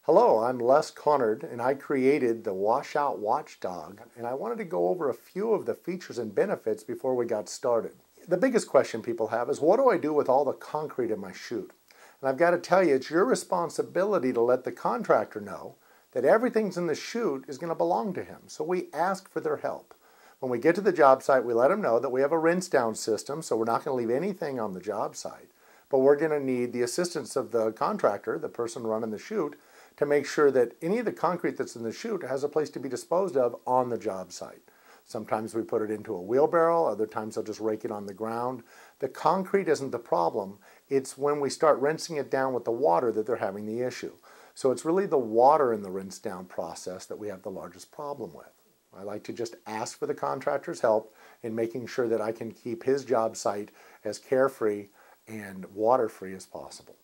Hello, I'm Connard, and I created the Washout Watchdog, and I wanted to go over a few of the features and benefits before we got started. The biggest question people have is, what do I do with all the concrete in my chute? And I've got to tell you, it's your responsibility to let the contractor know that everything's in the chute is going to belong to him, so we ask for their help. When we get to the job site, we let them know that we have a rinse down system, so we're not going to leave anything on the job site, but we're going to need the assistance of the contractor, the person running the chute, to make sure that any of the concrete that's in the chute has a place to be disposed of on the job site. Sometimes we put it into a wheelbarrow, other times they'll just rake it on the ground. The concrete isn't the problem, it's when we start rinsing it down with the water that they're having the issue. So it's really the water in the rinse down process that we have the largest problem with. I like to just ask for the contractor's help in making sure that I can keep his job site as carefree and water-free as possible.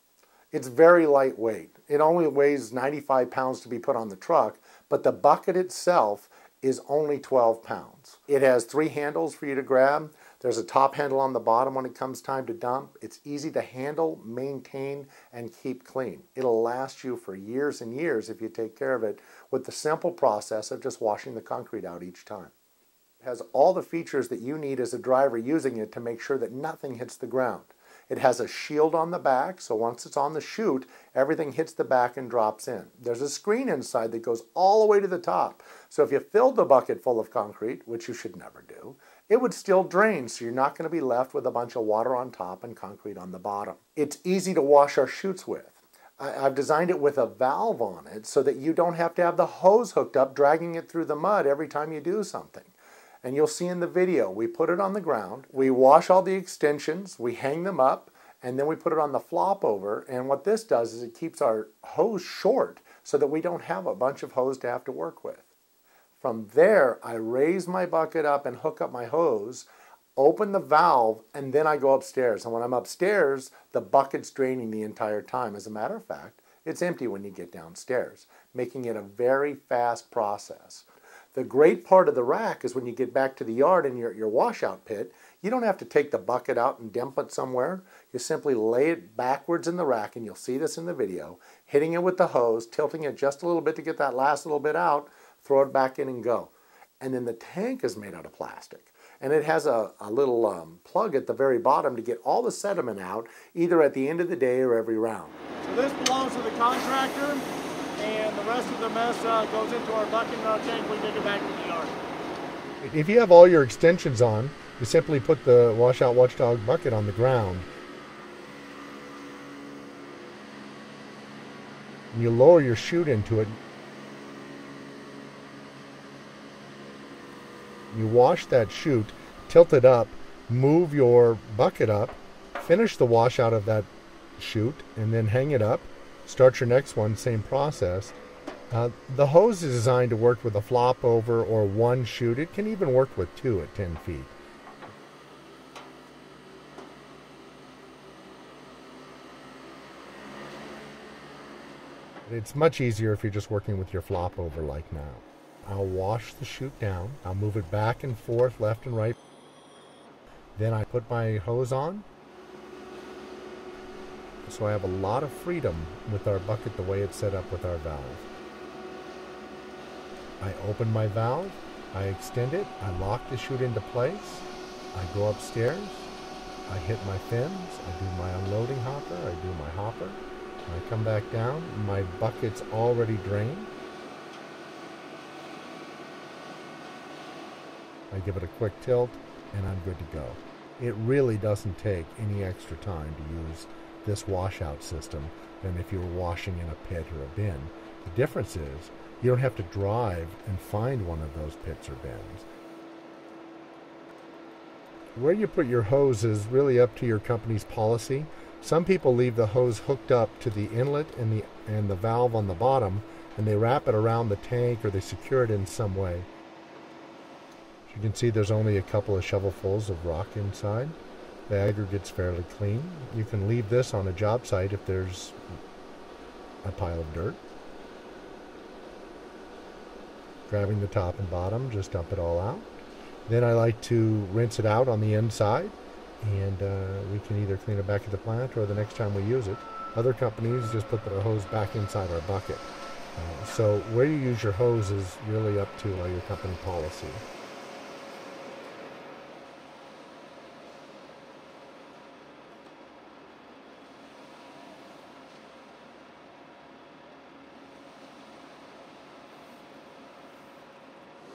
It's very lightweight. It only weighs 95 pounds to be put on the truck, but the bucket itself is only 12 pounds. It has 3 handles for you to grab. There's a top handle on the bottom when it comes time to dump. It's easy to handle, maintain, and keep clean. It'll last you for years and years if you take care of it with the simple process of just washing the concrete out each time. It has all the features that you need as a driver using it to make sure that nothing hits the ground. It has a shield on the back, so once it's on the chute, everything hits the back and drops in. There's a screen inside that goes all the way to the top, so if you filled the bucket full of concrete, which you should never do, it would still drain, so you're not going to be left with a bunch of water on top and concrete on the bottom. It's easy to wash our chutes with. I've designed it with a valve on it so that you don't have to have the hose hooked up dragging it through the mud every time you do something. And you'll see in the video, we put it on the ground, we wash all the extensions, we hang them up, and then we put it on the flop over. And what this does is it keeps our hose short so that we don't have a bunch of hose to have to work with. From there, I raise my bucket up and hook up my hose, open the valve, and then I go upstairs. And when I'm upstairs, the bucket's draining the entire time. As a matter of fact, it's empty when you get downstairs, making it a very fast process. The great part of the rack is when you get back to the yard in your washout pit, you don't have to take the bucket out and dump it somewhere. You simply lay it backwards in the rack, and you'll see this in the video, hitting it with the hose, tilting it just a little bit to get that last little bit out, throw it back in and go. And then the tank is made out of plastic. And it has a little plug at the very bottom to get all the sediment out, either at the end of the day or every round. So this belongs to the contractor, and the rest of the mess goes into our bucket and our tank. We take it back to the yard. If you have all your extensions on, you simply put the Washout Watchdog bucket on the ground. You lower your chute into it. You wash that chute, tilt it up, move your bucket up, finish the wash out of that chute, and then hang it up. Start your next one, same process. The hose is designed to work with a flop over or one chute. It can even work with 2 at 10 feet. It's much easier if you're just working with your flop over like now. I'll wash the chute down. I'll move it back and forth, left and right. Then I put my hose on. So I have a lot of freedom with our bucket the way it's set up with our valve. I open my valve, I extend it, I lock the chute into place, I go upstairs, I hit my fins, I do my unloading hopper, I do my hopper, I come back down, my bucket's already drained. I give it a quick tilt, and I'm good to go. It really doesn't take any extra time to use this washout system than if you were washing in a pit or a bin. The difference is you don't have to drive and find one of those pits or bins. Where you put your hose is really up to your company's policy. Some people leave the hose hooked up to the inlet and the valve on the bottom, and they wrap it around the tank or they secure it in some way. As you can see, there's only a couple of shovelfuls of rock inside. The aggregate's fairly clean. You can leave this on a job site if there's a pile of dirt. Grabbing the top and bottom, just dump it all out. Then I like to rinse it out on the inside, and we can either clean it back at the plant or the next time we use it. Other companies just put their hose back inside our bucket. So where you use your hose is really up to your company policy.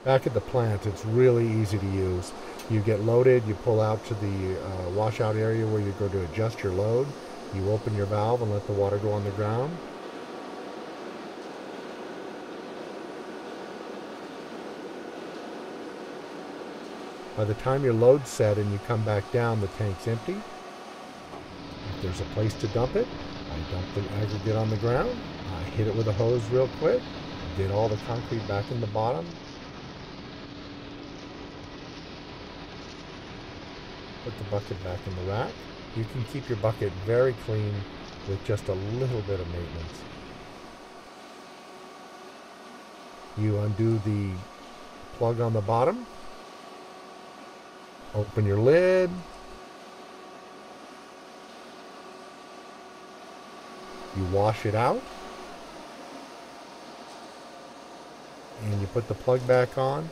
Back at the plant, it's really easy to use. You get loaded, you pull out to the washout area where you go to adjust your load. You open your valve and let the water go on the ground. By the time your load's set and you come back down, the tank's empty. If there's a place to dump it, I dump the aggregate on the ground. I hit it with a hose real quick, get all the concrete back in the bottom. Put the bucket back in the rack. You can keep your bucket very clean with just a little bit of maintenance. You undo the plug on the bottom. Open your lid. You wash it out. And you put the plug back on.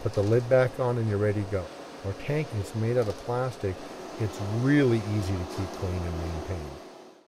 Put the lid back on and you're ready to go. Our tank is made out of plastic. It's really easy to keep clean and maintain.